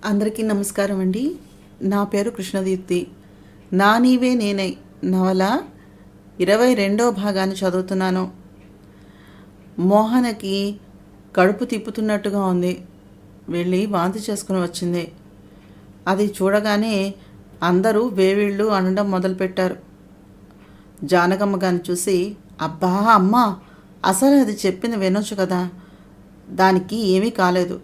అందరికీ నమస్కారం అండి. నా పేరు కృష్ణదీప్తి. నా నీవే నేనై నవల 22వ భాగాన్ని చదువుతున్నాను. మోహనకి కడుపు తిప్పుతున్నట్టుగా ఉంది. వెళ్ళి వాంతి చేసుకుని వచ్చింది. అది చూడగానే అందరూ వేవిళ్ళు అనడం మొదలుపెట్టారు. జానకమ్మ గారిని చూసి, అబ్బా అమ్మా, అసలు అది చెప్పింది వినొచ్చు కదా, దానికి ఏమీ కాలేదు,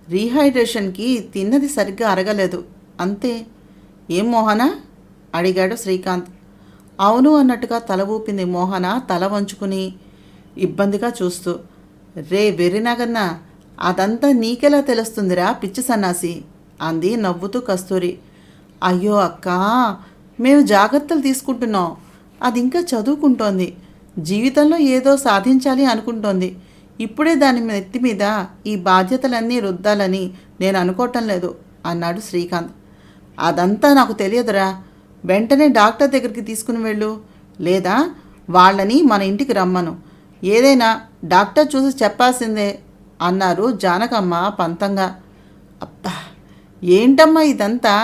రీహైడ్రేషన్కి తిన్నది సరిగ్గా అరగలేదు అంతే. ఏం మోహన అడిగాడు శ్రీకాంత్. అవును అన్నట్టుగా తల ఊపింది మోహన, తల వంచుకుని ఇబ్బందిగా చూస్తూ. రే వెర్రినాగన్నా, అదంతా నీకెలా తెలుస్తుందిరా పిచ్చి సన్నాసి అంది నవ్వుతూ కస్తూరి. అయ్యో అక్కా, మేము జాగ్రత్తలు తీసుకుంటున్నాం, అది ఇంకా చదువుకుంటోంది, జీవితంలో ఏదో సాధించాలి అనుకుంటోంది. ఇప్పుడే దాని నెత్తి మీద ఈ బాధ్యతలన్నీ రుద్దాలని నేను అనుకోవటం లేదు అన్నాడు శ్రీకాంత్. అదంతా నాకు తెలియదురా, వెంటనే డాక్టర్ దగ్గరికి తీసుకుని వెళ్ళు, లేదా వాళ్ళని మన ఇంటికి రమ్మను, ఏదైనా డాక్టర్ చూసి చెప్పాల్సిందే అన్నారు జానకమ్మ పంతంగా. అబ్బా ఏంటమ్మా ఇదంతా,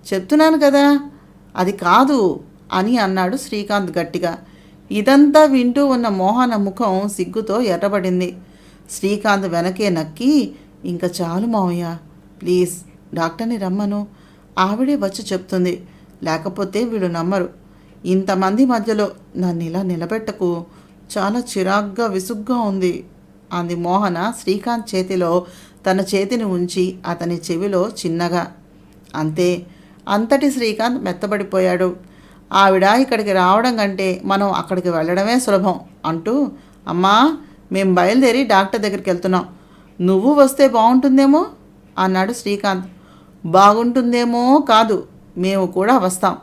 చెప్తున్నాను కదా అది కాదు అని అన్నాడు శ్రీకాంత్ గట్టిగా. ఇదంతా వింటూ ఉన్న మోహన ముఖం సిగ్గుతో ఎర్రబడింది. శ్రీకాంత్ వెనకే నక్కి, ఇంకా చాలు మావయ్య, ప్లీజ్ డాక్టర్ని రమ్మను, ఆవిడే వచ్చి చెప్తుంది, లేకపోతే వీళ్ళు నమ్మరు. ఇంతమంది మధ్యలో నన్ను ఇలా నిలబెట్టకు, చాలా చిరాగ్గా విసుగ్గా ఉంది అంది మోహన శ్రీకాంత్ చేతిలో తన చేతిని ఉంచి అతని చెవిలో చిన్నగా. అంతే, అంతటి శ్రీకాంత్ మెత్తబడిపోయాడు. ఆవిడ ఇక్కడికి రావడం కంటే మనం అక్కడికి వెళ్ళడమే సులభం అంటూ, అమ్మా మేం బయలుదేరి డాక్టర్ దగ్గరికి వెళ్తున్నాం, నువ్వు వస్తే బాగుంటుందేమో అన్నాడు శ్రీకాంత్. బాగుంటుందేమో కాదు, మేము కూడా వస్తాం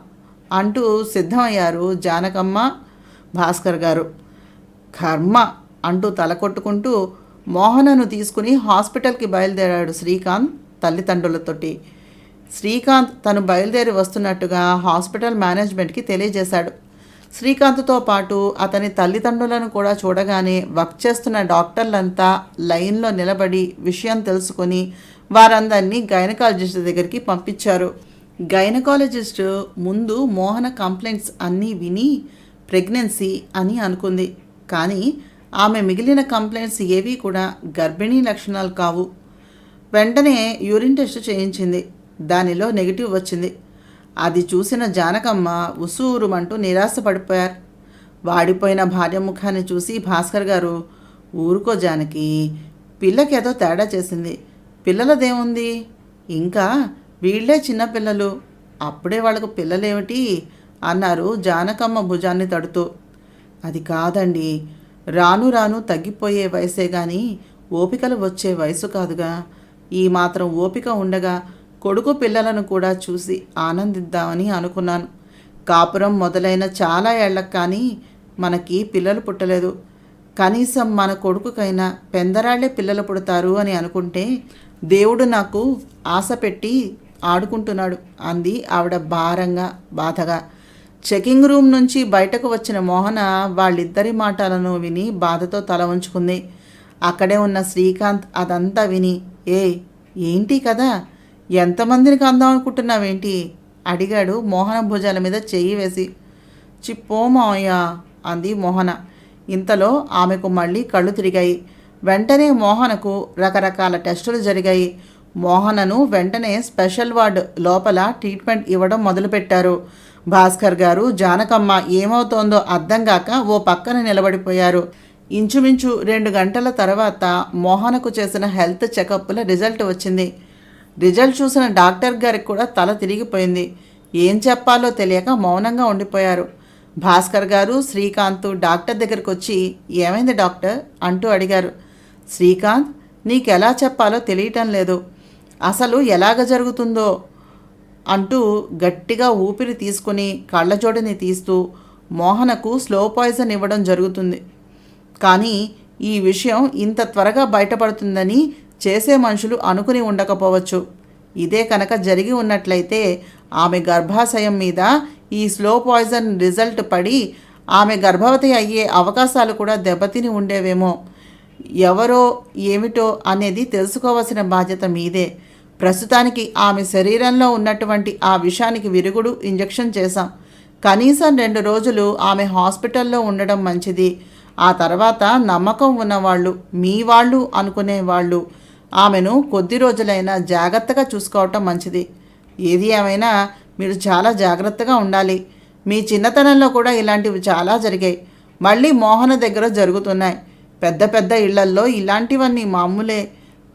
అంటూ సిద్ధమయ్యారు జానకమ్మ భాస్కర్ గారు. కర్మ అంటూ తల కొట్టుకుంటూ మోహనను తీసుకుని హాస్పిటల్కి బయలుదేరాడు శ్రీకాంత్ తల్లిదండ్రులతోటి. శ్రీకాంత్ తను బయలుదేరి వస్తున్నట్టుగా హాస్పిటల్ మేనేజ్మెంట్కి తెలియజేశాడు. శ్రీకాంత్తో పాటు అతని తల్లిదండ్రులను కూడా చూడగానే వర్క్ చేస్తున్న డాక్టర్లంతా లైన్లో నిలబడి విషయం తెలుసుకొని వారందరినీ గైనకాలజిస్ట్ దగ్గరికి పంపించారు. గైనకాలజిస్ట్ ముందు మోహన కంప్లైంట్స్ అన్నీ విని ప్రెగ్నెన్సీ అని అనుకుంది. కానీ ఆమె మిగిలిన కంప్లైంట్స్ ఏవీ కూడా గర్భిణీ లక్షణాలు కావు. వెంటనే యూరిన్ టెస్ట్ చేయించింది. దానిలో నెగిటివ్ వచ్చింది. అది చూసిన జానకమ్మ ఉసూరుమంటూ నిరాశపడిపోయారు. వాడిపోయిన భార్య ముఖాన్ని చూసి భాస్కర్ గారు, ఊరుకో జానకి, పిల్లకేదో తేడా చేసింది, పిల్లలదేముంది, ఇంకా వీళ్లే చిన్నపిల్లలు, అప్పుడే వాళ్ళకు పిల్లలేమిటి అన్నారు జానకమ్మ భుజాన్ని తడుతూ. అది కాదండి, రాను రాను తగ్గిపోయే వయసే కానీ ఓపికలు వచ్చే వయసు కాదుగా, ఈ మాత్రం ఓపిక ఉండగా కొడుకు పిల్లలను కూడా చూసి ఆనందిద్దామని అనుకున్నాను. కాపురం మొదలైన చాలా ఏళ్లకు కానీ మనకి పిల్లలు పుట్టలేదు. కనీసం మన కొడుకుకైనా పెందరాళ్లే పిల్లలు పుడతారు అని అనుకుంటే దేవుడు నాకు ఆశ పెట్టి ఆడుకుంటున్నాడు అంది ఆవిడ భారంగా బాధగా. చెకింగ్ రూమ్ నుంచి బయటకు వచ్చిన మోహన వాళ్ళిద్దరి మాటలను విని బాధతో తల ఉంచుకుంది. అక్కడే ఉన్న శ్రీకాంత్ అదంతా విని, ఏంటి కదా, ఎంతమందిని కందాం అనుకుంటున్నావేంటి అడిగాడు మోహన భుజాల మీద చెయ్యి వేసి. చిప్పో మావయ్య అంది మోహన. ఇంతలో ఆమెకు మళ్ళీ కళ్ళు తిరిగాయి. వెంటనే మోహనకు రకరకాల టెస్టులు జరిగాయి. మోహనను వెంటనే స్పెషల్ వార్డు లోపల ట్రీట్మెంట్ ఇవ్వడం మొదలుపెట్టారు. భాస్కర్ గారు జానకమ్మ ఏమవుతోందో అర్థం కాక ఓ పక్కన నిలబడిపోయారు. ఇంచుమించు 2 గంటల తర్వాత మోహనకు చేసిన హెల్త్ చెకప్ల రిజల్ట్ వచ్చింది. రిజల్ట్ చూసిన డాక్టర్ గారికి కూడా తల తిరిగిపోయింది. ఏం చెప్పాలో తెలియక మౌనంగా ఉండిపోయారు. భాస్కర్ గారు శ్రీకాంత్ డాక్టర్ దగ్గరికి వచ్చి, ఏమైంది డాక్టర్ అంటూ అడిగారు. శ్రీకాంత్, నీకెలా చెప్పాలో తెలియటం లేదు, అసలు ఎలాగ జరుగుతుందో అంటూ గట్టిగా ఊపిరి తీసుకుని కళ్ళజోడిని తీస్తూ, మోహనకు స్లో పాయిజన్ ఇవ్వడం జరుగుతుంది, కానీ ఈ విషయం ఇంత త్వరగా బయటపడుతుందని చేసే మనుషులు అనుకుని ఉండకపోవచ్చు. ఇదే కనుక జరిగి ఉన్నట్లయితే ఆమె గర్భాశయం మీద ఈ స్లో పాయిజన్ రిజల్ట్ పడి ఆమె గర్భవతి అయ్యే అవకాశాలు కూడా దెబ్బతిని ఉండేవేమో. ఎవరో ఏమిటో అనేది తెలుసుకోవాల్సిన బాధ్యత మీదే. ప్రస్తుతానికి ఆమె శరీరంలో ఉన్నటువంటి ఆ విషానికి విరుగుడు ఇంజెక్షన్ చేశాం. కనీసం 2 రోజులు ఆమె హాస్పిటల్లో ఉండడం మంచిది. ఆ తర్వాత నమ్మకం ఉన్నవాళ్ళు, మీ వాళ్ళు అనుకునే వాళ్ళు ఆమెను కొద్ది రోజులైనా జాగ్రత్తగా చూసుకోవటం మంచిది. ఏది ఏమైనా మీరు చాలా జాగ్రత్తగా ఉండాలి. మీ చిన్నతనంలో కూడా ఇలాంటివి చాలా జరిగాయి. మళ్ళీ మోహన దగ్గర జరుగుతున్నాయి. పెద్ద పెద్ద ఇళ్లల్లో ఇలాంటివన్నీ మామూలే.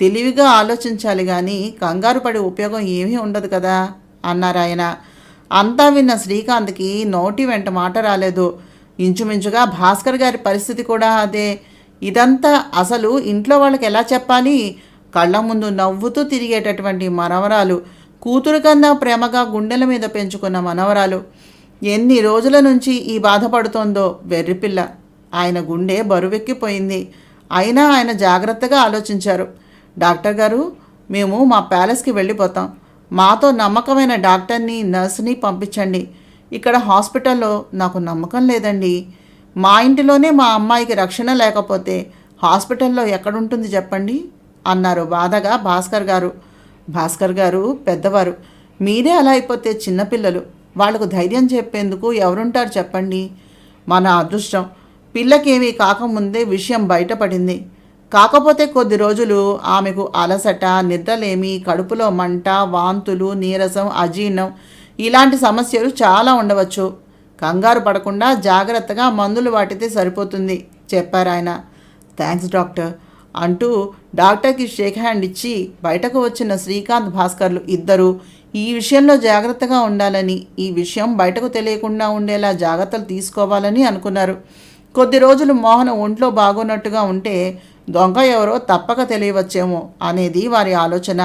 తెలివిగా ఆలోచించాలి కానీ కంగారు పడే ఉపయోగం ఏమీ ఉండదు కదా అన్నారాయన. అంతా విన్న శ్రీకాంత్కి నోటి వెంట మాట రాలేదు. ఇంచుమించుగా భాస్కర్ గారి పరిస్థితి కూడా అదే. ఇదంతా అసలు ఇంట్లో వాళ్ళకి ఎలా చెప్పాలి? కళ్ళ ముందు నవ్వుతూ తిరిగేటటువంటి మనవరాలు, కూతురు కన్నా ప్రేమగా గుండెల మీద పెంచుకున్న మనవరాలు ఎన్ని రోజుల నుంచి ఈ బాధపడుతోందో వెర్రిపిల్ల. ఆయన గుండె బరువెక్కిపోయింది. అయినా ఆయన జాగ్రత్తగా ఆలోచించారు. డాక్టర్ గారు, మేము మా ప్యాలెస్కి వెళ్ళిపోతాం. మాతో నమ్మకమైన డాక్టర్ని, నర్సుని పంపించండి. ఇక్కడ హాస్పిటల్లో నాకు నమ్మకం లేదండి. మా ఇంటిలోనే మా అమ్మాయికి రక్షణ లేకపోతే హాస్పిటల్లో ఎక్కడుంటుంది చెప్పండి అన్నారు బాధగా భాస్కర్ గారు. భాస్కర్ గారు పెద్దవారు, మీరే అలా అయిపోతే చిన్నపిల్లలు, వాళ్లకు ధైర్యం చెప్పేందుకు ఎవరుంటారు చెప్పండి. మన అదృష్టం, పిల్లకేమీ కాకముందే విషయం బయటపడింది. కాకపోతే కొద్ది రోజులు ఆమెకు అలసట, నిద్రలేమి, కడుపులో మంట, వాంతులు, నీరసం, అజీర్ణం ఇలాంటి సమస్యలు చాలా ఉండవచ్చు. కంగారు పడకుండా జాగ్రత్తగా మందులు వాటితే సరిపోతుంది చెప్పారాయన. థ్యాంక్స్ డాక్టర్ అంటూ డాక్టర్కి షేక్ హ్యాండ్ ఇచ్చి బయటకు వచ్చిన శ్రీకాంత్, భాస్కర్లు ఇద్దరూ ఈ విషయంలో జాగ్రత్తగా ఉండాలని, ఈ విషయం బయటకు తెలియకుండా ఉండేలా జాగ్రత్తలు తీసుకోవాలని అనుకున్నారు. కొద్ది రోజులు మోహన ఒంట్లో బాగున్నట్టుగా ఉంటే దొంగ ఎవరో తప్పక తెలియవచ్చేమో అనేది వారి ఆలోచన.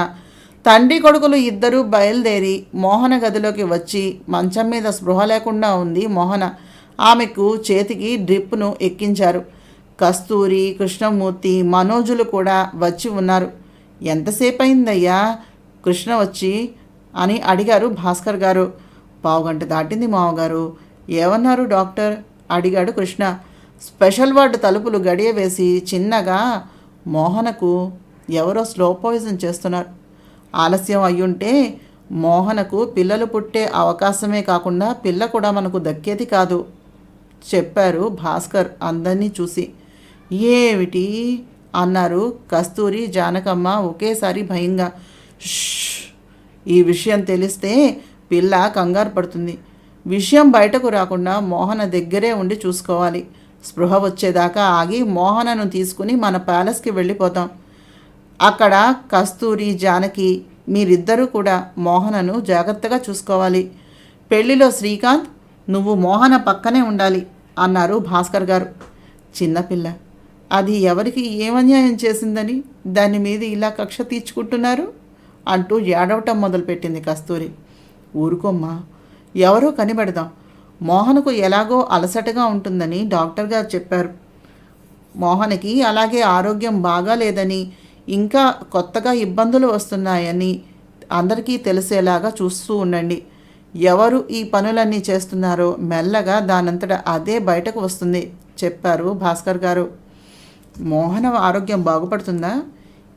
తండ్రి కొడుకులు ఇద్దరూ బయలుదేరి మోహన గదిలోకి వచ్చి మంచం మీద స్పృహ లేకుండా ఉంది మోహన. ఆమెకు చేతికి డ్రిప్ను ఎక్కించారు. కస్తూరి, కృష్ణమూర్తి, మనోజులు కూడా వచ్చి ఉన్నారు. ఎంతసేపు అయిందయ్యా కృష్ణ వచ్చి అని అడిగారు భాస్కర్ గారు. 1/2 గంట దాటింది మావగారు. ఏమన్నారు డాక్టర్ అడిగాడు కృష్ణ. స్పెషల్ వార్డు తలుపులు గడియ వేసి చిన్నగా, మోహనకు ఎవరో స్లో పాయిజన్ చేస్తున్నారు. ఆలస్యం అయ్యుంటే మోహనకు పిల్లలు పుట్టే అవకాశమే కాకుండా పిల్ల కూడా మనకు దక్కేది కాదు చెప్పారు భాస్కర్ అందరినీ చూసి. ఏమిటి అన్నారు కస్తూరి, జానకమ్మ ఒకేసారి భయంగా. ఈ విషయం తెలిస్తే పిల్ల కంగారు పడుతుంది. విషయం బయటకు రాకుండా మోహన దగ్గరే ఉండి చూసుకోవాలి. స్పృహ వచ్చేదాకా ఆగి మోహనను తీసుకుని మన ప్యాలెస్కి వెళ్ళిపోతాం. అక్కడ కస్తూరి, జానకి మీరిద్దరూ కూడా మోహనను జాగ్రత్తగా చూసుకోవాలి. పెళ్లిలో శ్రీకాంత్, నువ్వు మోహన పక్కనే ఉండాలి అన్నారు భాస్కర్ గారు. చిన్నపిల్ల, అది ఎవరికి ఏమన్యాయం చేసిందని దాని మీద ఇలా కక్ష తీర్చుకుంటున్నారు అంటూ ఏడవటం మొదలుపెట్టింది కస్తూరి. ఊరుకోమ్మా, ఎవరో కనిపెడదాం. మోహనకు ఎలాగో అలసటగా ఉంటుందని డాక్టర్ గారు చెప్పారు. మోహనకి అలాగే ఆరోగ్యం బాగాలేదని, ఇంకా కొత్తగా ఇబ్బందులు వస్తున్నాయని అందరికీ తెలిసేలాగా చూస్తూ ఉండండి. ఎవరు ఈ పనులన్నీ చేస్తున్నారో మెల్లగా దానంతట అదే బయటకు వస్తుంది చెప్పారు భాస్కర్ గారు. మోహన ఆరోగ్యం బాగుపడుతుందా?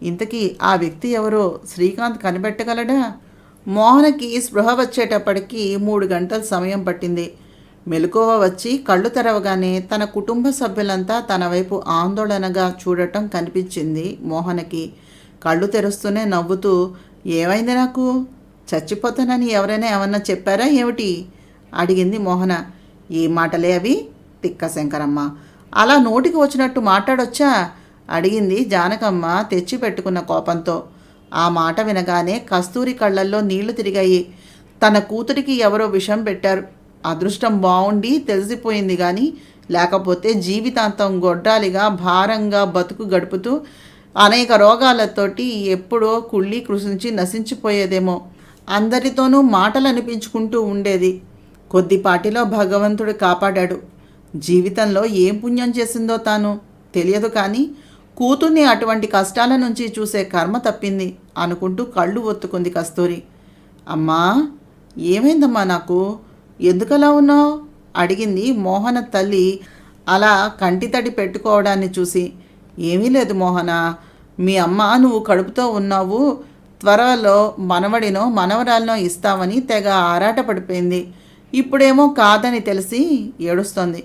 ఇంతకీ ఆ వ్యక్తి ఎవరో శ్రీకాంత్ కనిపెట్టగలడా? మోహనకి స్పృహ వచ్చేటప్పటికి 3 గంటల సమయం పట్టింది. మెలకువ వచ్చి కళ్ళు తెరవగానే తన కుటుంబ సభ్యులంతా తన వైపు ఆందోళనగా చూడటం కనిపించింది మోహనకి. కళ్ళు తెరుస్తూనే నవ్వుతూ, ఏమైంది నాకు? చచ్చిపోతానని ఎవరైనా ఏమన్నా చెప్పారా ఏమిటి అడిగింది మోహన. ఏ మాటలే అవి తిక్క శంకరమ్మ, అలా నోటికి వచ్చినట్టు మాట్లాడొచ్చా అడిగింది జానకమ్మ తెచ్చి పెట్టుకున్న కోపంతో. ఆ మాట వినగానే కస్తూరి కళ్ళల్లో నీళ్లు తిరిగాయి. తన కూతురికి ఎవరో విషం పెట్టారు. అదృష్టం బాగుండి తెలిసిపోయింది కానీ లేకపోతే జీవితాంతం గొడ్రాలిగా భారంగా బతుకు గడుపుతూ అనేక రోగాలతోటి ఎప్పుడో కుళ్ళి కృషించి నశించిపోయేదేమో. అందరితోనూ మాటలు అనిపించుకుంటూ ఉండేది. కొద్దిపాటిలో భగవంతుడు కాపాడాడు. జీవితంలో ఏం పుణ్యం చేసిందో తాను తెలియదు కానీ కూతుర్ని అటువంటి కష్టాల నుంచి చూసే కర్మ తప్పింది అనుకుంటూ కళ్ళు ఒత్తుకుంది కస్తూరి. అమ్మా, ఏమైందమ్మా నాకు? ఎందుకలా ఉన్నావు అడిగింది మోహన తల్లి అలా కంటి తడి పెట్టుకోవడాన్ని చూసి. ఏమీ లేదు మోహన, మీ అమ్మ నువ్వు కడుపుతో ఉన్నావు, త్వరలో మనవడినో మనవరాలనో ఇస్తామని తెగ ఆరాటపడిపోయింది. ఇప్పుడేమో కాదని తెలిసి ఏడుస్తోంది.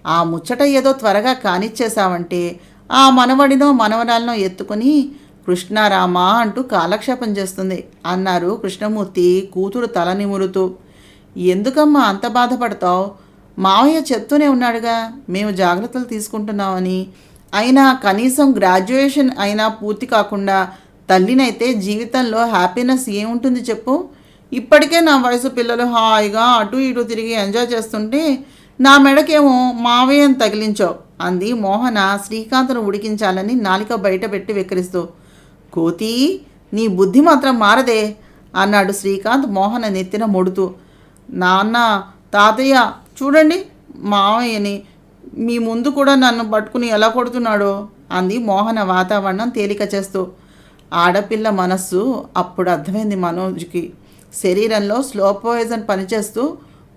ఆ ముచ్చట ఏదో త్వరగా కానిచ్చేశావంటే ఆ మనవడినో మనవరాలనో ఎత్తుకుని కృష్ణారామ అంటూ కాలక్షేపం చేస్తుంది అన్నారు కృష్ణమూర్తి కూతురు తల నిమురుతూ. ఎందుకమ్మా అంత బాధపడతావు? మావయ్య చెప్తూనే ఉన్నాడుగా మేము జాగ్రత్తలు తీసుకుంటున్నామని. అయినా కనీసం గ్రాడ్యుయేషన్ అయినా పూర్తి కాకుండా తల్లినైతే జీవితంలో హ్యాపీనెస్ ఏముంటుంది చెప్పు? ఇప్పటికే నా వయసు పిల్లలు హాయిగా అటు ఇటు తిరిగి ఎంజాయ్ చేస్తుంటే నా మెడకేమో మావయ్యను తగిలించావు అంది మోహన శ్రీకాంత్ను ఉడికించాలని నాలిక బయట పెట్టి వెక్కిరిస్తూ. కోతి, నీ బుద్ధి మాత్రం మారదే అన్నాడు శ్రీకాంత్ మోహన నెత్తిన మొడుతూ. నాన్న, తాతయ్య చూడండి మావయ్యని, మీ ముందు కూడా నన్ను పట్టుకుని ఎలా కొడుతున్నాడో అంది మోహన వాతావరణం తేలిక చేస్తూ. ఆడపిల్ల మనస్సు అప్పుడు అర్థమైంది మనోజ్కి. శరీరంలో స్లో పాయిజన్ పనిచేస్తూ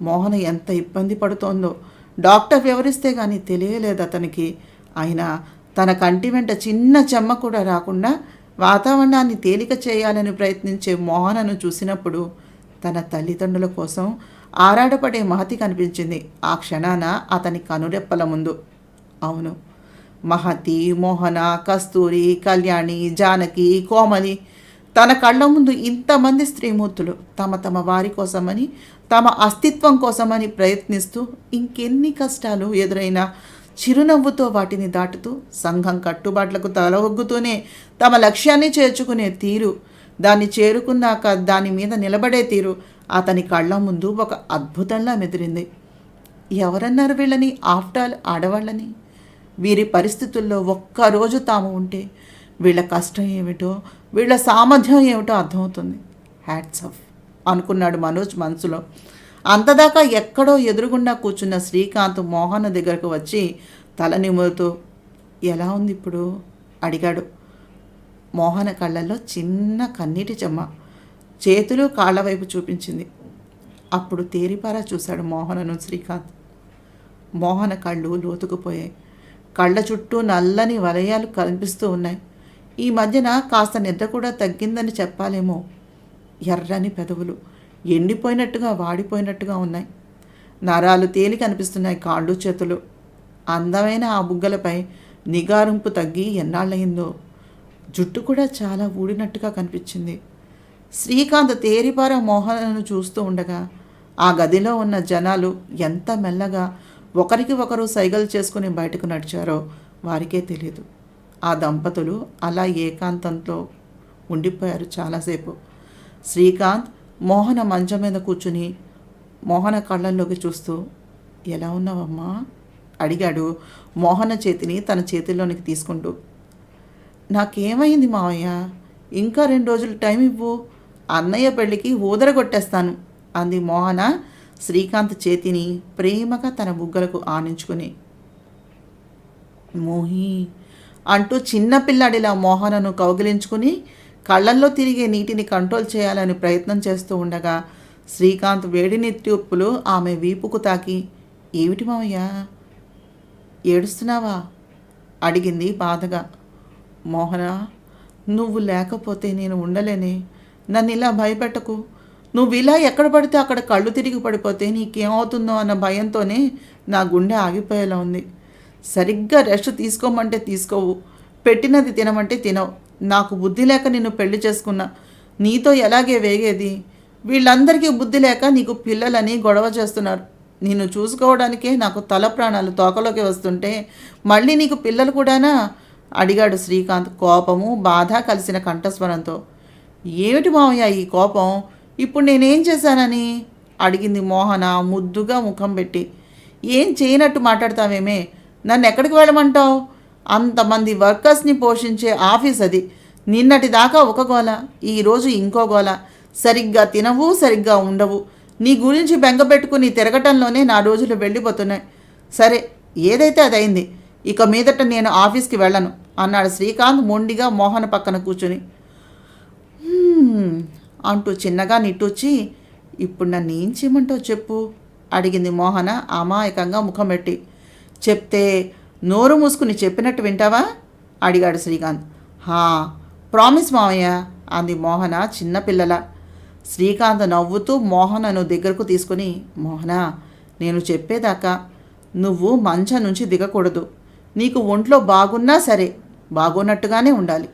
మోహన ఎంత ఇబ్బంది పడుతోందో డాక్టర్ వివరిస్తే కానీ తెలియలేదు అతనికి. అయినా తన కంటి వెంట చిన్న చెమ్మ కూడా రాకుండా వాతావరణాన్ని తేలిక చేయాలని ప్రయత్నించే మోహనను చూసినప్పుడు తన తల్లిదండ్రుల కోసం ఆరాటపడే మహతి కనిపించింది ఆ క్షణాన అతని కనురెప్పల ముందు. అవును, మహతి, మోహన, కస్తూరి, కళ్యాణి, జానకి, కోమలి, తన కళ్ళ ముందు ఇంతమంది స్త్రీమూర్తులు తమ తమ వారి కోసమని, తమ అస్తిత్వం కోసమని ప్రయత్నిస్తూ ఇంకెన్ని కష్టాలు ఎదురైనా చిరునవ్వుతో వాటిని దాటుతూ సంఘం కట్టుబాట్లకు తలవొగ్గుతూనే తమ లక్ష్యాన్ని చేర్చుకునే తీరు, దాన్ని చేరుకున్నాక దాని మీద నిలబడే తీరు అతని కళ్ళ ముందు ఒక అద్భుతంలా మెదిరింది. ఎవరన్నారు వీళ్ళని ఆఫ్టర్ ఆడవాళ్ళని? వీరి పరిస్థితుల్లో ఒక్కరోజు తాము ఉంటే వీళ్ళ కష్టం ఏమిటో, వీళ్ళ సామర్థ్యం ఏమిటో అర్థమవుతుంది. హ్యాట్స్ ఆఫ్ అనుకున్నాడు మనోజ్ మనసులో. అంతదాకా ఎక్కడో ఎదురుగుండా కూర్చున్న శ్రీకాంత్ మోహన్ దగ్గరకు వచ్చి తల నిమురుతూ ఎలా ఉంది ఇప్పుడు అడిగాడు. మోహన కళ్ళల్లో చిన్న కన్నీటి చెమ్మ చేతులు కాళ్ళ వైపు చూపించింది. అప్పుడు తేరిపారా చూశాడు మోహనను శ్రీకాంత్. మోహన కళ్ళు లోతుకుపోయాయి. కళ్ళ చుట్టూ నల్లని వలయాలు కనిపిస్తూ ఉన్నాయి. ఈ మధ్యన కాస్త నిద్ర కూడా తగ్గిందని చెప్పాలేమో. ఎర్రని పెదవులు ఎండిపోయినట్టుగా వాడిపోయినట్టుగా ఉన్నాయి. నరాలు తేలి కనిపిస్తున్నాయి కాళ్ళు చేతులు. అందమైన ఆ బుగ్గలపై నిగారింపు తగ్గి ఎన్నాళ్ళయిందో. జుట్టు కూడా చాలా ఊడినట్టుగా కనిపించింది. శ్రీకాంత్ తేరిపార మోహనను చూస్తూ ఉండగా ఆ గదిలో ఉన్న జనాలు ఎంత మెల్లగా ఒకరికి ఒకరు సైగలు చేసుకుని బయటకు నడిచారో వారికే తెలియదు. ఆ దంపతులు అలా ఏకాంతంతో ఉండిపోయారు చాలాసేపు. శ్రీకాంత్ మోహన మంచం మీద కూర్చుని మోహన కళ్ళల్లోకి చూస్తూ ఎలా ఉన్నావమ్మా అడిగాడు మోహన చేతిని తన చేతిలోనికి తీసుకుంటూ. నాకేమైంది మావయ్య, ఇంకా 2 రోజులు టైం ఇవ్వు, అన్నయ్య పెళ్ళికి ఊదరగొట్టేస్తాను అంది మోహన శ్రీకాంత్ చేతిని ప్రేమగా తన బుగ్గలకు ఆనించుకుని. మోహి అంటూ చిన్నపిల్లాడిలా మోహనను కౌగిలించుకుని కళ్ళల్లో తిరిగే నీటిని కంట్రోల్ చేయాలని ప్రయత్నం చేస్తూ ఉండగా శ్రీకాంత్ వేడి నిట్టూర్పులు ఆమె వీపుకు తాకి ఏమిటి మావయ్య ఏడుస్తున్నావా అడిగింది బాధగా. మోహన, నువ్వు లేకపోతే నేను ఉండలేనే, నన్ను ఇలా భయపెట్టకు. నువ్వు ఇలా ఎక్కడ పడితే అక్కడ కళ్ళు తిరిగి పడిపోతే నీకేమవుతుందో అన్న భయంతోనే నా గుండె ఆగిపోయేలా ఉంది. సరిగ్గా రెస్ట్ తీసుకోమంటే తీసుకోవు, పెట్టినది తినమంటే తినవు. నాకు బుద్ధి లేక నిన్ను పెళ్లి చేసుకున్నా, నీతో ఎలాగే వేగేది. వీళ్ళందరికీ బుద్ధి లేక నీకు పిల్లలని గొడవ చేస్తున్నారు. నిన్ను చూసుకోవడానికే నాకు తల ప్రాణాలు తోకలోకి వస్తుంటే మళ్ళీ నీకు పిల్లలు కూడానా అడిగాడు శ్రీకాంత్ కోపము బాధ కలిసిన కంఠస్వరంతో. ఏమిటి మావయ్య ఈ కోపం? ఇప్పుడు నేనేం చేశానని అడిగింది మోహన ముద్దుగా ముఖం పెట్టి. ఏం చేయనట్టు మాట్లాడతావేమే, నన్ను ఎక్కడికి వెళ్ళమంటావు? అంతమంది వర్కర్స్ని పోషించే ఆఫీస్ అది. నిన్నటి దాకా ఒక గోల, ఈరోజు ఇంకో గోల. సరిగ్గా తినవు, సరిగ్గా ఉండవు. నీ గురించి బెంగపెట్టుకుని తిరగటంలోనే నా రోజులు వెళ్ళిపోతున్నాయి. సరే, ఏదైతే అదైంది. ఇక మీదట నేను ఆఫీస్కి వెళ్ళను అన్నాడు శ్రీకాంత్ మొండిగా మోహన పక్కన కూర్చుని. అంటూ చిన్నగా నిట్టూచి ఇప్పుడు నన్ను ఏం చేయమంటావు చెప్పు అడిగింది మోహన అమాయకంగా ముఖం పెట్టి. చెప్తే నోరు మూసుకుని చెప్పినట్టు వింటావా అడిగాడు శ్రీకాంత్. ప్రామిస్ మావయ్య అంది మోహన చిన్నపిల్లల. శ్రీకాంత్ నవ్వుతూ మోహనను దగ్గరకు తీసుకుని, మోహన, నేను చెప్పేదాకా నువ్వు మంచం నుంచి దిగకూడదు. నీకు ఒంట్లో బాగున్నా సరే బాగున్నట్టుగానే ఉండాలి.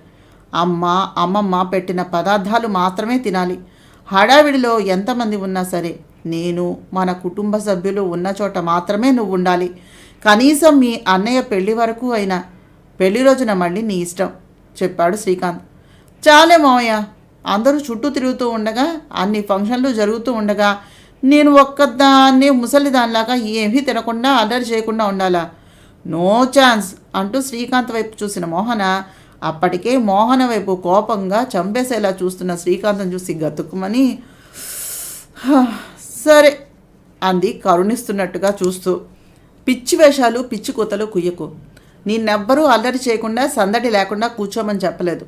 అమ్మమ్మ పెట్టిన పదార్థాలు మాత్రమే తినాలి. హడావిడిలో ఎంతమంది ఉన్నా సరే నేను, మన కుటుంబ సభ్యులు ఉన్న చోట మాత్రమే నువ్వు ఉండాలి. కనీసం మీ అన్నయ్య పెళ్లి వరకు అయినా. పెళ్లి రోజున మళ్ళీ నీ ఇష్టం చెప్పాడు శ్రీకాంత్. చాలే మావయ్య, అందరూ చుట్టూ తిరుగుతూ ఉండగా, అన్ని ఫంక్షన్లు జరుగుతూ ఉండగా నేను ఒక్కదాన్నే ముసలిదానిలాగా ఏమీ తినకుండా అల్లరి చేయకుండా ఉండాలా? నో ఛాన్స్ అంటూ శ్రీకాంత్ వైపు చూసిన మోహన అప్పటికే మోహన వైపు కోపంగా చంపేసేలా చూస్తున్న శ్రీకాంతం చూసి గతుక్కుమని, సరే అంది కరుణిస్తున్నట్టుగా చూస్తూ. పిచ్చి వేషాలు పిచ్చి కూతలు కుయ్యకు. నిన్నెవ్వరూ అల్లరి చేయకుండా సందడి లేకుండా కూర్చోమని చెప్పలేదు.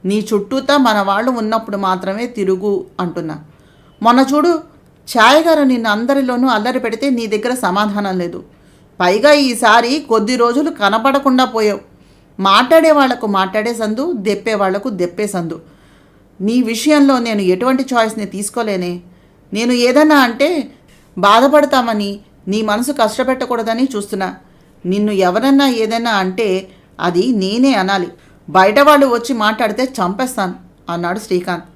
నీ చుట్టూతా మన వాళ్ళు ఉన్నప్పుడు మాత్రమే తిరుగు అంటున్నా. మొన్న చూడు, ఛాయగారు నిన్ను అందరిలోనూ అల్లరి పెడితే నీ దగ్గర సమాధానం లేదు. పైగా ఈసారి కొద్ది రోజులు కనపడకుండా పోయావు. మాట్లాడే వాళ్లకు మాట్లాడే సందు, దెప్పే వాళ్లకు దెప్పే సందు. నీ విషయంలో నేను ఎటువంటి చాయిస్ని తీసుకోలేనే. నేను ఏదన్నా అంటే బాధపడతామని, నీ మనసు కష్టపెట్టకూడదని చూస్తున్నా. నిన్ను ఎవరన్నా ఏదైనా అంటే అది నేనే అనాలి. బయట వాళ్ళు వచ్చి మాట్లాడితే చంపేస్తాను అన్నాడు శ్రీకాంత్.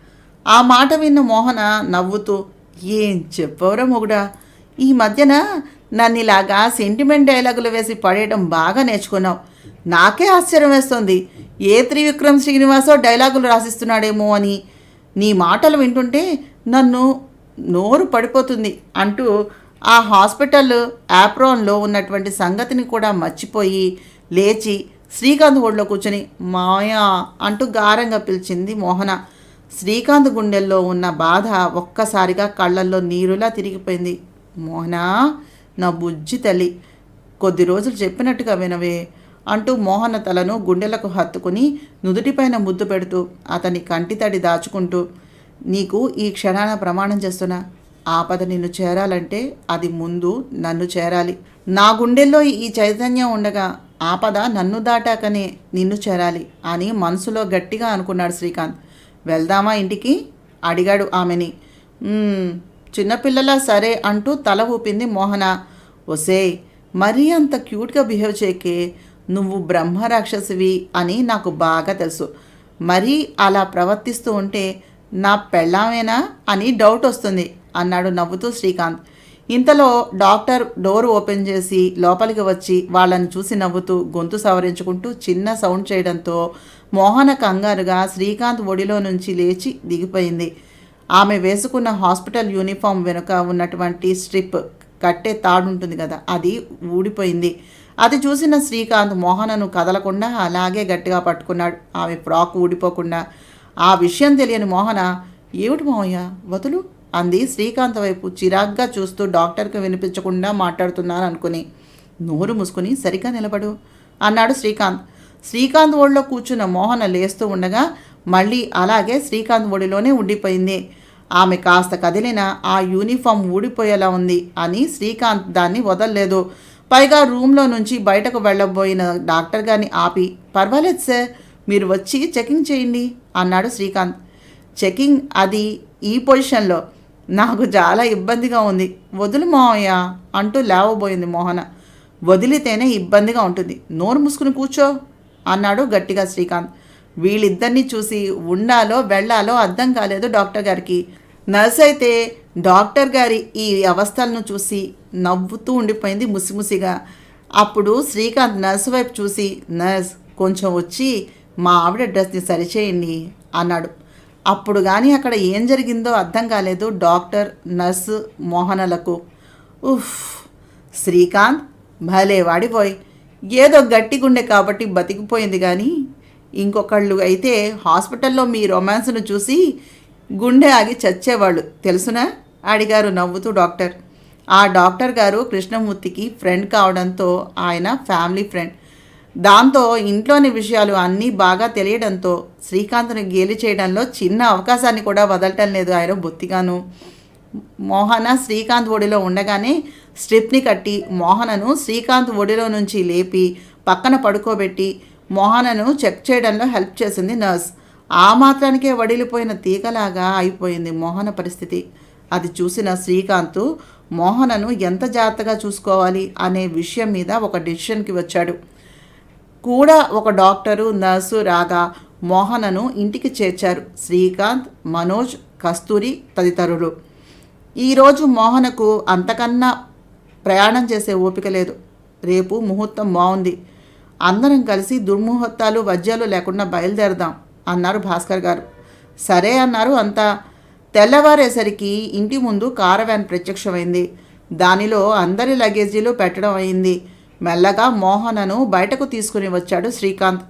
ఆ మాట విన్న మోహన నవ్వుతూ, ఏం చెప్పవరా మొగుడా, ఈ మధ్యన నన్ను ఇలాగా సెంటిమెంట్ డైలాగులు వేసి పడేయడం బాగా నేర్చుకున్నావు. నాకే ఆశ్చర్యం వేస్తుంది. ఏ త్రివిక్రమ్ శ్రీనివాసో డైలాగులు రాసిస్తున్నాడేమో అని. నీ మాటలు వింటుంటే నన్ను నోరు పడిపోతుంది అంటూ ఆ హాస్పిటల్ యాప్రాన్లో ఉన్నటువంటి సంగతిని కూడా మర్చిపోయి లేచి శ్రీకాంత్ ఒడిలో కూర్చొని మాయా అంటూ గారంగా పిలిచింది మోహన. శ్రీకాంత్ గుండెల్లో ఉన్న బాధ ఒక్కసారిగా కళ్ళల్లో నీరులా తిరిగిపోయింది. మోహన, నా బుజ్జి తల్లి, కొద్ది రోజులు చెప్పినట్టుగా వినవే అంటూ మోహన తలను గుండెలకు హత్తుకుని నుదుటిపైన ముద్దు పెడుతూ అతని కంటి తడి దాచుకుంటూ, నీకు ఈ క్షణాన ప్రమాణం చేస్తున్నా, ఆపద నిన్ను చేరాలంటే అది ముందు నన్ను చేరాలి. నా గుండెల్లో ఈ చైతన్యం ఉండగా ఆపద నన్ను దాటాకనే నిన్ను చేరాలి అని మనసులో గట్టిగా అనుకున్నాడు శ్రీకాంత్. వెళ్దామా ఇంటికి అడిగాడు ఆమెని. చిన్నపిల్లలా సరే అంటూ తల ఊపింది మోహన. ఒసేయ్, మరీ అంత క్యూట్గా బిహేవ్ చేయకే. నువ్వు బ్రహ్మరాక్షసివి అని నాకు బాగా తెలుసు. మరీ అలా ప్రవర్తిస్తూ ఉంటే నా పెళ్ళామేనా అని డౌట్ వస్తుంది అన్నాడు నవ్వుతూ శ్రీకాంత్. ఇంతలో డాక్టర్ డోర్ ఓపెన్ చేసి లోపలికి వచ్చి వాళ్ళని చూసి నవ్వుతూ గొంతు సవరించుకుంటూ చిన్న సౌండ్ చేయడంతో మోహన కంగారుగా శ్రీకాంత్ ఒడిలో నుంచి లేచి దిగిపోయింది. ఆమె వేసుకున్న హాస్పిటల్ యూనిఫామ్ వెనుక ఉన్నటువంటి స్ట్రిప్ కట్టే తాడుంటుంది కదా, అది ఊడిపోయింది. అది చూసిన శ్రీకాంత్ మోహనను కదలకుండా అలాగే గట్టిగా పట్టుకున్నాడు, ఆమె ఫ్రాక్ ఊడిపోకుండా. ఆ విషయం తెలియని మోహన, ఏమిటి మావయ్య వదులు అంది శ్రీకాంత్ వైపు చిరాగ్గా చూస్తూ. డాక్టర్కి వినిపించకుండా మాట్లాడుతున్నాను అనుకుని. నోరు మూసుకుని సరిగ్గా నిలబడు అన్నాడు శ్రీకాంత్. శ్రీకాంత్ ఒడిలో కూర్చున్న మోహన లేస్తూ ఉండగా మళ్ళీ అలాగే శ్రీకాంత్ ఒడిలోనే ఉండిపోయింది. ఆమె కాస్త కదిలినా ఆ యూనిఫామ్ ఊడిపోయేలా ఉంది అని శ్రీకాంత్ దాన్ని వదలలేదు. పైగా రూమ్లో నుంచి బయటకు వెళ్ళబోయిన డాక్టర్ గారిని ఆపి, పర్వాలేదు సార్, మీరు వచ్చి చెకింగ్ చేయండి అన్నాడు శ్రీకాంత్. చెకింగ్ అది ఈ పొజిషన్లో నాకు చాలా ఇబ్బందిగా ఉంది, వదులు మావయ్య అంటూ లేవబోయింది మోహన. వదిలితేనే ఇబ్బందిగా ఉంటుంది, నోరు మూసుకుని కూర్చో అన్నాడు గట్టిగా శ్రీకాంత్. వీళ్ళిద్దరినీ చూసి ఉండాలో వెళ్ళాలో అర్థం కాలేదు డాక్టర్ గారికి. నర్స్ అయితే డాక్టర్ గారి ఈ అవస్థలను చూసి నవ్వుతూ ఉండిపోయింది ముసిముసిగా. అప్పుడు శ్రీకాంత్ నర్సు వైపు చూసి, నర్స్ కొంచెం వచ్చి మా ఆవిడ డ్రెస్ని సరిచేయండి అన్నాడు. అప్పుడు కానీ అక్కడ ఏం జరిగిందో అర్థం కాలేదు డాక్టర్, నర్సు, మోహనలకు. ఉఫ్, శ్రీకాంత్ భలే వాడిపోయి, ఏదో గట్టి గుండె కాబట్టి బతికిపోయింది. కానీ ఇంకొకళ్ళు అయితే హాస్పిటల్లో మీ రొమాన్స్ను చూసి గుండె ఆగి చచ్చేవాళ్ళు తెలుసునా అడిగారు నవ్వుతూ డాక్టర్. ఆ డాక్టర్ గారు కృష్ణమూర్తికి ఫ్రెండ్ కావడంతో ఆయన ఫ్యామిలీ ఫ్రెండ్. దాంతో ఇంట్లోని విషయాలు అన్నీ బాగా తెలియడంతో శ్రీకాంత్ను గేలి చేయడంలో చిన్న అవకాశాన్ని కూడా వదలటం లేదు ఆయన బొత్తిగాను. మోహన శ్రీకాంత్ ఒడిలో ఉండగానే స్ట్రిప్ని కట్టి మోహనను శ్రీకాంత్ ఒడిలో నుంచి లేపి పక్కన పడుకోబెట్టి మోహనను చెక్ చేయడంలో హెల్ప్ చేసింది నర్స్. ఆ మాత్రానికే వడిలిపోయిన తీగలాగా అయిపోయింది మోహన పరిస్థితి. అది చూసిన శ్రీకాంత్ మోహనను ఎంత జాగ్రత్తగా చూసుకోవాలి అనే విషయం మీద ఒక డెసిషన్కి వచ్చాడు. కూడా ఒక డాక్టరు నర్సు రాగా మోహనను ఇంటికి చేర్చారు శ్రీకాంత్, మనోజ్, కస్తూరి తదితరులు. ఈరోజు మోహనకు అంతకన్నా ప్రయాణం చేసే ఓపిక లేదు. రేపు ముహూర్తం బాగుంది, అందరం కలిసి దుర్ముహూర్తాలు వజ్యాలు లేకుండా బయలుదేరదాం అన్నారు భాస్కర్ గారు. సరే అన్నారు అంతా. తెల్లవారేసరికి ఇంటి ముందు కారవాన్ ప్రత్యక్షమైంది. దానిలో అందరి లగేజీలు పెట్టడం అయింది. మెల్లగా మోహనను బయటకు తీసుకుని వచ్చాడు శ్రీకాంత్.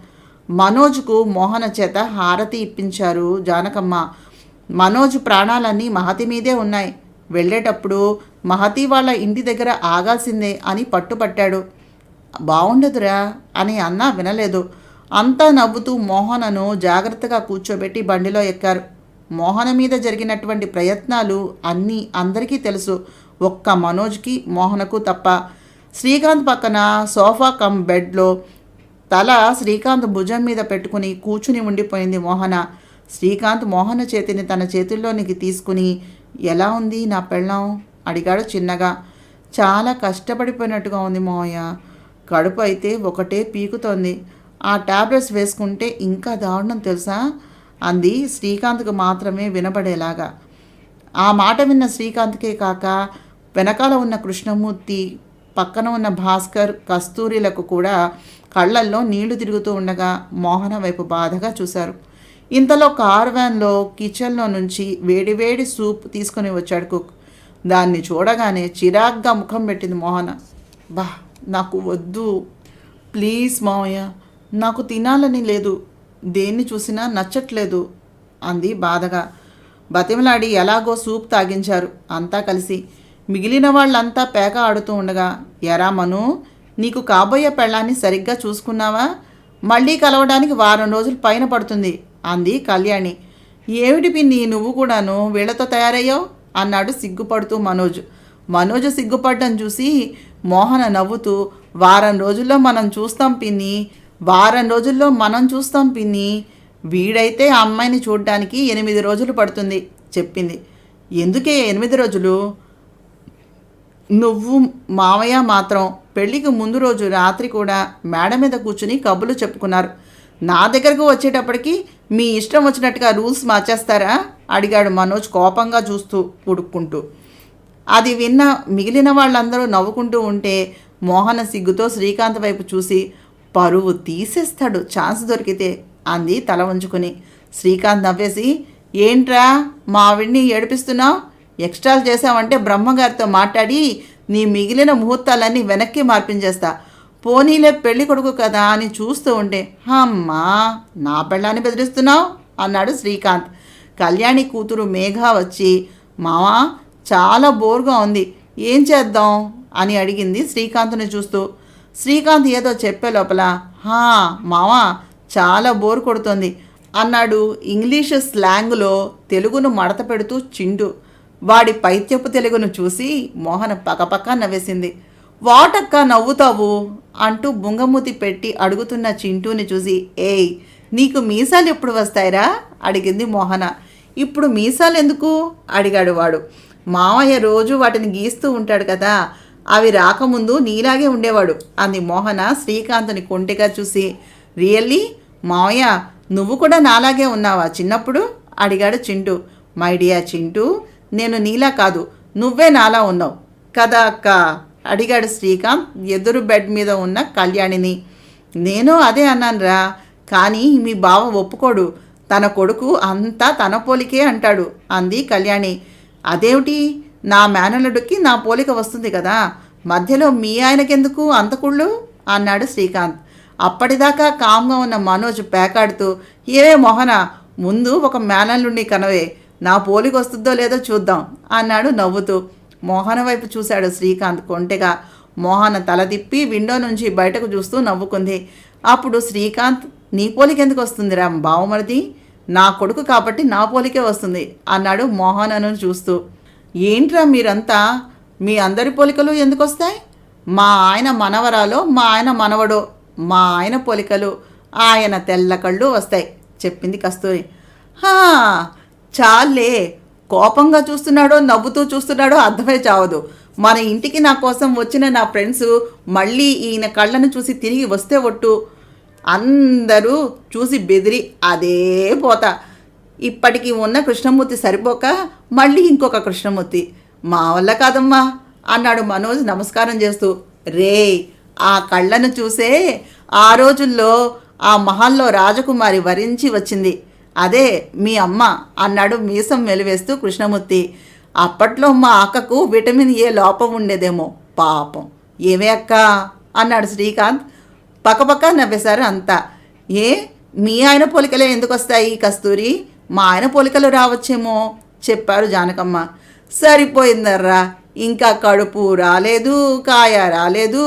మనోజ్కు మోహన చేత హారతి ఇప్పించారు జానకమ్మ. మనోజ్ ప్రాణాలన్నీ మహతి మీదే ఉన్నాయి. వెళ్ళేటప్పుడు మహతి వాళ్ళ ఇంటి దగ్గర ఆగాల్సిందే అని పట్టుపట్టాడు. బాగుండదురా అని అన్నా వినలేదు. అంతా నవ్వుతూ మోహనను జాగ్రత్తగా కూర్చోబెట్టి బండిలో ఎక్కారు. మోహన మీద జరిగినటువంటి ప్రయత్నాలు అన్నీ అందరికీ తెలుసు, ఒక్క మనోజ్కి మోహనకు తప్ప. శ్రీకాంత్ పక్కన సోఫా కమ్ బెడ్లో తల శ్రీకాంత్ భుజం మీద పెట్టుకుని కూర్చుని ఉండిపోయింది మోహన. శ్రీకాంత్ మోహన చేతిని తన చేతుల్లోనికి తీసుకుని, ఎలా ఉంది నా పెళ్ళాం అడిగాడు చిన్నగా. చాలా కష్టపడిపోయినట్టుగా ఉంది మోయ, కడుపు అయితే ఒకటే పీకుతోంది, ఆ టాబ్లెట్స్ వేసుకుంటే ఇంకా దారుణం తెలుసా అంది శ్రీకాంత్కు మాత్రమే వినబడేలాగా. ఆ మాట విన్న శ్రీకాంత్కే కాక వెనకాల ఉన్న కృష్ణమూర్తి, పక్కన ఉన్న భాస్కర్, కస్తూరిలకు కూడా కళ్ళల్లో నీళ్లు తిరుగుతూ ఉండగా మోహన వైపు బాధగా చూశారు. ఇంతలో కార్ వ్యాన్లో కిచెన్లో నుంచి వేడివేడి సూప్ తీసుకుని వచ్చాడు కుక్. దాన్ని చూడగానే చిరాగ్గా ముఖం పెట్టింది మోహన. బా నాకు వద్దు ప్లీజ్ మావయ్య, నాకు తినాలని లేదు, దేన్ని చూసినా నచ్చట్లేదు అంది బాధగా. బతిమలాడి ఎలాగో సూప్ తాగించారు అంతా కలిసి. మిగిలిన వాళ్ళంతా పేక ఆడుతూ ఉండగా, ఎరా మను, నీకు కాబోయే పెళ్ళాన్ని సరిగ్గా చూసుకున్నావా? మళ్ళీ కలవడానికి వారం రోజులు పైన పడుతుంది అంది కళ్యాణి. ఏమిటి పిన్ని నువ్వు కూడాను వీళ్లతో తయారయ్యావు అన్నాడు సిగ్గుపడుతూ మనోజ్. మనోజ్ సిగ్గుపడ్డం చూసి మోహన నవ్వుతూ, వారం రోజుల్లో మనం చూస్తాం పిన్ని, వారం రోజుల్లో మనం చూస్తాం పిన్ని, వీడైతే ఆ అమ్మాయిని చూడ్డానికి 8 రోజులు పడుతుంది చెప్పింది. ఎందుకే 8 రోజులు? నువ్వు మావయ్య మాత్రం పెళ్ళికి ముందు రోజు రాత్రి కూడా మేడ మీద కూర్చుని కబుర్లు చెప్పుకున్నారు. నా దగ్గరకు వచ్చేటప్పటికి మీ ఇష్టం వచ్చినట్టుగా రూల్స్ మార్చేస్తారా అడిగాడు మనోజ్ కోపంగా చూస్తూ ఉడుక్కుంటూ. అది విన్న మిగిలిన వాళ్ళందరూ నవ్వుకుంటూ ఉంటే మోహన సిగ్గుతో శ్రీకాంత్ వైపు చూసి, పరువు తీసేస్తాడు ఛాన్స్ దొరికితే అంది తల ఉంచుకుని. శ్రీకాంత్ నవ్వేసి, ఏంట్రా మా ఆవిడ్ని ఏడిపిస్తున్నావు? ఎక్స్ట్రాలు చేసావంటే బ్రహ్మగారితో మాట్లాడి నీ మిగిలిన ముహూర్తాలన్నీ వెనక్కి మార్పించేస్తా. పోనీలే పెళ్లి కొడుకు కదా అని చూస్తూ ఉంటే, అమ్మా నా పెళ్ళాన్ని బెదిరిస్తున్నావు అన్నాడు శ్రీకాంత్. కళ్యాణి కూతురు మేఘ వచ్చి, మావా చాలా బోర్గా ఉంది, ఏం చేద్దాం అని అడిగింది శ్రీకాంత్ని చూస్తూ. శ్రీకాంత్ ఏదో చెప్పే లోపల, మావా చాలా బోర్ కొడుతోంది అన్నాడు ఇంగ్లీషు స్లాంగులో తెలుగును మడత పెడుతూ చింటూ. వాడి పైత్యపు తెలుగును చూసి మోహన పకపక నవ్వేసింది. వాటక్క నవ్వుతావు అంటూ బుంగమూతి పెట్టి అడుగుతున్న చింటూని చూసి, ఏయ్ నీకు మీసాలు ఎప్పుడు వస్తాయిరా అడిగింది మోహన. ఇప్పుడు మీసాలు ఎందుకు అడిగాడు వాడు. మామయ్య రోజు వాటిని గీస్తూ ఉంటాడు కదా, అవి రాకముందు నీలాగే ఉండేవాడు అంది మోహన శ్రీకాంత్ని కొంటెగా చూసి. రియల్లీ మావయ్య, నువ్వు కూడా నాలాగే ఉన్నావా చిన్నప్పుడు అడిగాడు చింటూ. మై డియర్ చింటూ, నేను నీలా కాదు, నువ్వే నాలా ఉన్నావు కదా అక్క అడిగాడు శ్రీకాంత్ ఎదురు బెడ్ మీద ఉన్న కళ్యాణిని. నేను అదే అన్నానురా, కానీ మీ బావ ఒప్పుకోడు, తన కొడుకు అంతా తన పోలికే అంటాడు అంది కళ్యాణి. అదేమిటి, నా మేనల్లుడికి నా పోలిక వస్తుంది కదా, మధ్యలో మీ ఆయనకెందుకు అంత కుళ్ళు అన్నాడు శ్రీకాంత్. అప్పటిదాకా కామ్గా ఉన్న మనోజ్ పేకాడుతూ, ఏవే మోహన, ముందు ఒక మేనల్లుడిని కనవే, నా పోలిక వస్తుందో లేదో చూద్దాం అన్నాడు నవ్వుతూ. మోహన వైపు చూశాడు శ్రీకాంత్ కొంటెగా. మోహన తల తిప్పి విండో నుంచి బయటకు చూస్తూ నవ్వుకుంది. అప్పుడు శ్రీకాంత్, నీ పోలికెందుకు వస్తుందిరా బావమరిది, నా కొడుకు కాబట్టి నా పోలికే వస్తుంది అన్నాడు మోహనను చూస్తూ. ఏంట్రా మీరంతా, మీ అందరి పోలికలు ఎందుకు వస్తాయి? మా ఆయన మనవరాలో మా ఆయన మనవడో, మా ఆయన పోలికలు ఆయన తెల్ల కళ్ళు వస్తాయి చెప్పింది కస్తూరి. హా, చాలే, కోపంగా చూస్తున్నాడో నవ్వుతూ చూస్తున్నాడో అర్థమై చావదు. మన ఇంటికి నా కోసం వచ్చిన నా ఫ్రెండ్స్ మళ్ళీ ఈయన కళ్ళను చూసి తిరిగి వస్తే ఒట్టు, అందరూ చూసి బెదిరి అదే పోతా. ఇప్పటికి ఉన్న కృష్ణమూర్తి సరిపోక మళ్ళీ ఇంకొక కృష్ణమూర్తి. మా వల్ల కాదమ్మా అన్నాడు మనోజ్ నమస్కారం చేస్తూ. రే, ఆ కళ్ళను చూసే ఆ రోజుల్లో ఆ మహల్లో రాజకుమారి వరించి వచ్చింది, అదే మీ అమ్మ అన్నాడు మీసం వెలివేస్తూ కృష్ణమూర్తి. అప్పట్లో మా అక్కకు విటమిన్ ఏ లోపం ఉండేదేమో పాపం. ఏమే అక్క అన్నాడు శ్రీకాంత్. పక్కపక్క నవ్వేశారు అంతా. ఏ, మీ ఆయన పోలికలే ఎందుకు వస్తాయి కస్తూరి, మా ఆయన పోలికలు రావచ్చేమో చెప్పారు జానకమ్మ. సరిపోయిందర్రా, ఇంకా కడుపు రాలేదు, కాయ రాలేదు,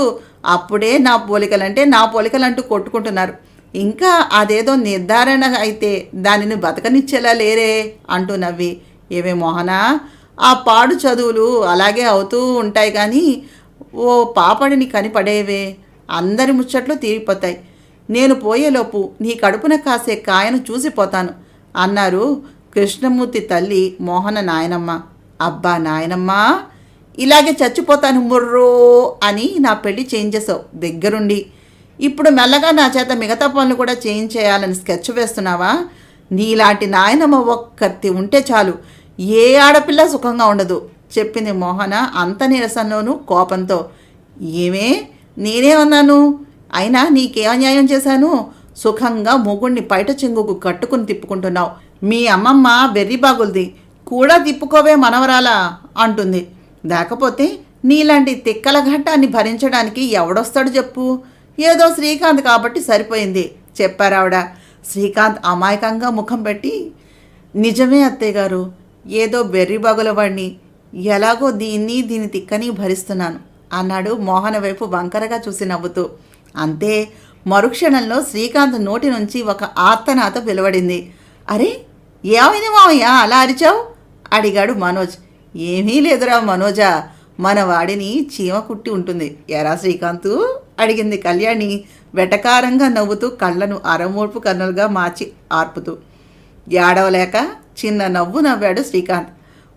అప్పుడే నా పోలికలంటే నా పోలికలంటూ కొట్టుకుంటున్నారు. ఇంకా అదేదో నిర్ధారణ అయితే దానిని బతకనిచ్చేలా లేరే అంటూ నవ్వి. ఏమే మోహనా, ఆ పాడు చదువులు అలాగే అవుతూ ఉంటాయి కానీ ఓ పాపడిని కనిపడేవే, అందరి ముచ్చట్లు తీరిపోతాయి. నేను పోయేలోపు నీ కడుపున కాసే కాయను చూసిపోతాను అన్నారు కృష్ణమూర్తి తల్లి మోహన నాయనమ్మ. అబ్బా నాయనమ్మా, ఇలాగే చచ్చిపోతాను ముర్రో అని నా పెళ్లి చేయించేసావు దగ్గరుండి. ఇప్పుడు మెల్లగా నా చేత మిగతా పనులు కూడా చేయించేయాలని స్కెచ్ వేస్తున్నావా? నీలాంటి నాయనమ్మ ఒక్కర్తి ఉంటే చాలు, ఏ ఆడపిల్ల సుఖంగా ఉండదు చెప్పింది మోహన అంత నీరసంలోనూ కోపంతో. ఏమే, నేనేమన్నాను? అయినా నీకేమన్యాయం చేశాను? సుఖంగా మొగుణ్ణి పైట చెంగుకు కట్టుకుని తిప్పుకుంటున్నావు. మీ అమ్మమ్మ బెర్రీ బాగుల్ది కూడా తిప్పుకోవే మనవరాలా అంటుంది. లేకపోతే నీలాంటి తిక్కల ఘట్టాన్ని భరించడానికి ఎవడొస్తాడు చెప్పు? ఏదో శ్రీకాంత్ కాబట్టి సరిపోయింది చెప్పారావిడ. శ్రీకాంత్ అమాయకంగా ముఖం పెట్టి, నిజమే అత్తయ్య గారు, ఏదో బెర్రీ బాగులవాడిని, ఎలాగో దీని తిక్కని భరిస్తున్నాను అన్నాడు మోహన వైపు వంకరగా చూసి నవ్వుతూ. అంతే, మరుక్షణంలో శ్రీకాంత్ నోటి నుంచి ఒక ఆర్తనాత వెలువడింది. అరే, ఏమైంది మావయ్య అలా అరిచావు అడిగాడు మనోజ్. ఏమీ లేదురా మనోజా, మన వాడిని చీమ కుట్టి ఉంటుంది ఎరా శ్రీకాంతు అడిగింది కళ్యాణి వెటకారంగా నవ్వుతూ కళ్ళను అరమోడ్పు కన్నులుగా మార్చి ఆర్పుతూ. ఏడవలేక చిన్న నవ్వు నవ్వాడు శ్రీకాంత్.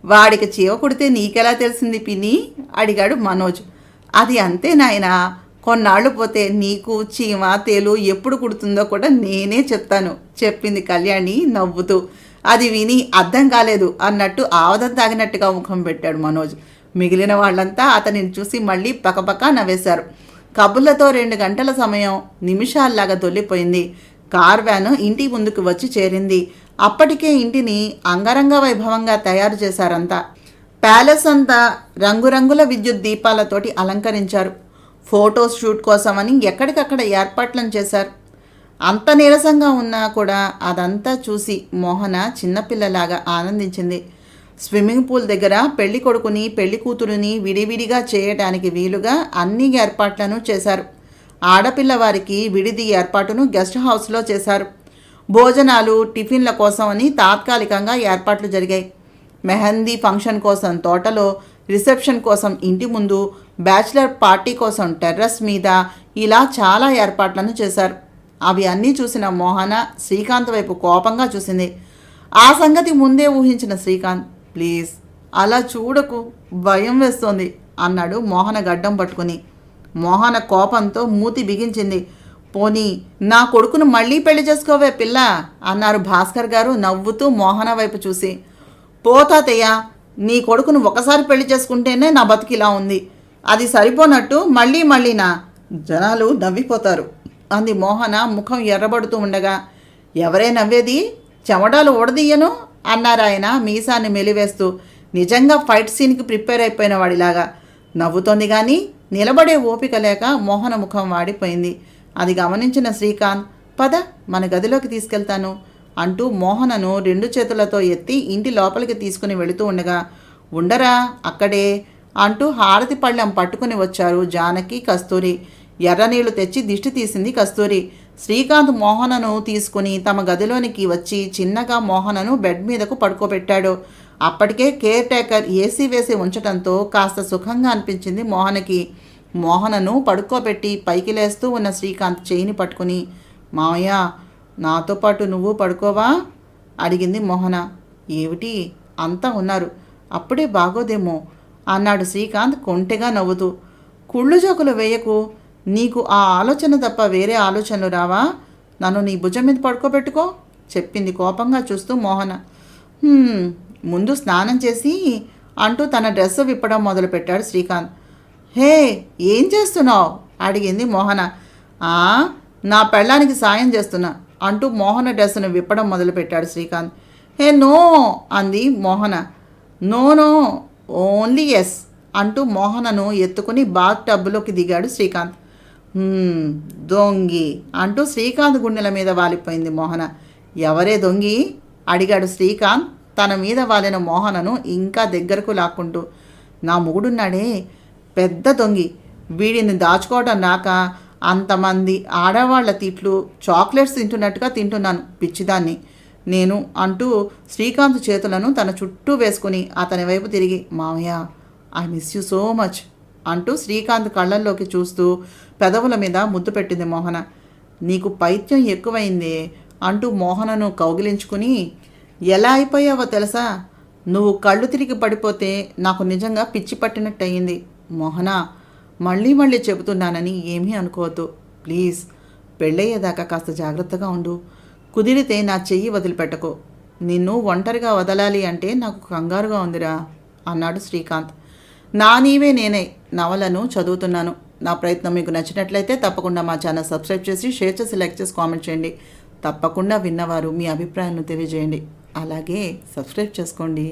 వాడికి చీమ కుడితే నీకెలా తెలిసింది పిన్ని అడిగాడు మనోజ్. అది అంతే నాయనా, కొన్నాళ్ళు పోతే నీకు చీమ తేలు ఎప్పుడు కుడుతుందో కూడా నేనే చెప్తాను చెప్పింది కళ్యాణి నవ్వుతూ. అది విని అర్థం కాలేదు అన్నట్టు ఆవదం తాగినట్టుగా ముఖం పెట్టాడు మనోజ్. మిగిలిన వాళ్ళంతా అతనిని చూసి మళ్ళీ పకపక నవ్వేశారు. కబుర్లతో 2 గంటల సమయం నిమిషాల్లాగా దొల్లిపోయింది. కార్ వ్యాను ఇంటి ముందుకు వచ్చి చేరింది. అప్పటికే ఇంటిని అంగరంగ వైభవంగా తయారు చేశారంతా. ప్యాలెస్ అంతా రంగురంగుల విద్యుత్ దీపాలతోటి అలంకరించారు. ఫోటో షూట్ కోసమని ఎక్కడికక్కడ ఏర్పాట్లను చేశారు. అంత నీరసంగా ఉన్నా కూడా అదంతా చూసి మోహన చిన్నపిల్లలాగా ఆనందించింది. స్విమ్మింగ్ పూల్ దగ్గర పెళ్లి కొడుకుని పెళ్లి కూతురుని విడివిడిగా చేయటానికి వీలుగా అన్ని ఏర్పాట్లను చేశారు. ఆడపిల్లవారికి విడిది ఏర్పాటును గెస్ట్ హౌస్లో చేశారు. భోజనాలు టిఫిన్ల కోసమని తాత్కాలికంగా ఏర్పాట్లు జరిగాయి. మెహందీ ఫంక్షన్ కోసం తోటలో, రిసెప్షన్ కోసం ఇంటి ముందు, బ్యాచిలర్ పార్టీ కోసం టెర్రస్ మీద, ఇలా చాలా ఏర్పాట్లను చేశారు. అవి అన్నీ చూసిన మోహన శ్రీకాంత్ వైపు కోపంగా చూసింది. ఆ సంగతి ముందే ఊహించిన శ్రీకాంత్, ప్లీజ్ అలా చూడకు, భయం వేస్తోంది అన్నాడు మోహన గడ్డం పట్టుకుని. మోహన కోపంతో మూతి బిగించింది. పోనీ నా కొడుకును మళ్ళీ పెళ్లి చేసుకోవే పిల్ల అన్నారు భాస్కర్ గారు నవ్వుతూ మోహన వైపు చూసి. పోతాతయ్య, నీ కొడుకును ఒకసారి పెళ్లి చేసుకుంటేనే నా బతుకిలా ఉంది, అది సరిపోనట్టు మళ్ళీనా జనాలు నవ్విపోతారు అంది మోహన ముఖం ఎర్రబడుతూ ఉండగా. ఎవరే నవ్వేది, చెమడాలు ఓడదీయను అన్నారాయన మీసాన్ని మెలివేస్తూ. నిజంగా ఫైట్ సీన్కి ప్రిపేర్ అయిపోయిన వాడిలాగా నవ్వుతోంది కానీ నిలబడే ఓపిక లేక మోహన ముఖం వాడిపోయింది. అది గమనించిన శ్రీకాంత్, పద మన గదిలోకి తీసుకెళ్తాను అంటూ మోహనను 2 చేతులతో ఎత్తి ఇంటి లోపలికి తీసుకుని వెళుతూ ఉండగా, ఉండరా అక్కడే అంటూ హారతి పళ్ళెం పట్టుకుని వచ్చారు జానకి, కస్తూరి. ఎర్రనీళ్లు తెచ్చి దిష్టి తీసింది కస్తూరి. శ్రీకాంత్ మోహనను తీసుకుని తమ గదిలోనికి వచ్చి చిన్నగా మోహనను బెడ్ మీదకు పడుకోబెట్టాడు. అప్పటికే కేర్ టేకర్ ఏసీ వేసి ఉంచడంతో కాస్త సుఖంగా అనిపించింది మోహనకి. మోహనను పడుకోబెట్టి పైకి లేస్తూ ఉన్న శ్రీకాంత్ చేయిని పట్టుకుని, మావయ్య నాతో పాటు నువ్వు పడుకోవా అడిగింది మోహన. ఏమిటి అంతా ఉన్నారు, అప్పుడే బాగోదేమో అన్నాడు శ్రీకాంత్ కొంటెగా నవ్వుతూ. కుళ్ళు జోకులు వేయకు, నీకు ఆ ఆలోచన తప్ప వేరే ఆలోచనలు రావా? నన్ను నీ భుజం మీద పడుకోబెట్టుకో చెప్పింది కోపంగా చూస్తూ మోహన. ముందు స్నానం చేసి అంటూ తన డ్రెస్సు విప్పడం మొదలుపెట్టాడు శ్రీకాంత్. హే, ఏం చేస్తున్నావు అడిగింది మోహన. నా పెళ్ళానికి సాయం చేస్తున్నా అంటూ మోహన డ్రెస్సును విప్పడం మొదలుపెట్టాడు శ్రీకాంత్. హే నో అంది మోహన. నో నో ఓన్లీ ఎస్ అంటూ మోహనను ఎత్తుకుని బాత్ టబ్బులోకి దిగాడు శ్రీకాంత్. దొంగి అంటూ శ్రీకాంత్ గుండెల మీద వాలిపోయింది మోహన. ఎవరే దొంగి అడిగాడు శ్రీకాంత్ తన మీద వాలిన మోహనను ఇంకా దగ్గరకు లాక్కుంటూ. నా మొగుడున్నాడే పెద్ద దొంగి, వీడిని దాచుకోవడం రాక అంతమంది ఆడవాళ్ల తిట్లు చాక్లెట్స్ తింటున్నట్టుగా తింటున్నాను పిచ్చిదాన్ని నేను అంటూ శ్రీకాంత్ చేతులను తన చుట్టూ వేసుకుని అతని వైపు తిరిగి, మామయ్య I miss you so much అంటూ శ్రీకాంత్ కళ్ళల్లోకి చూస్తూ పెదవుల మీద ముద్దు పెట్టింది మోహన. నీకు పైత్యం ఎక్కువైందే అంటూ మోహనను కౌగిలించుకుని, ఎలా అయిపోయావో తెలుసా, నువ్వు కళ్ళు తిరిగి పడిపోతే నాకు నిజంగా పిచ్చి పట్టినట్టు అయ్యింది. మోహన, మళ్ళీ మళ్ళీ చెబుతున్నానని ఏమీ అనుకోవద్దు ప్లీజ్. పెళ్ళయ్యేదాకా కాస్త జాగ్రత్తగా ఉండు. కుదిరితే నా చెయ్యి వదిలిపెట్టకు. నిన్ను ఒంటరిగా వదలాలి అంటే నాకు కంగారుగా ఉందిరా అన్నాడు శ్రీకాంత్. నా నీవే నేనే నవలను చదువుతున్నాను. నా ప్రయత్నం మీకు నచ్చినట్లయితే తప్పకుండా మా ఛానల్ సబ్స్క్రైబ్ చేసి షేర్ చేసి లైక్ చేసి కామెంట్ చేయండి. తప్పకుండా విన్నవారు మీ అభిప్రాయాలను తెలియజేయండి. అలాగే సబ్స్క్రైబ్ చేసుకోండి.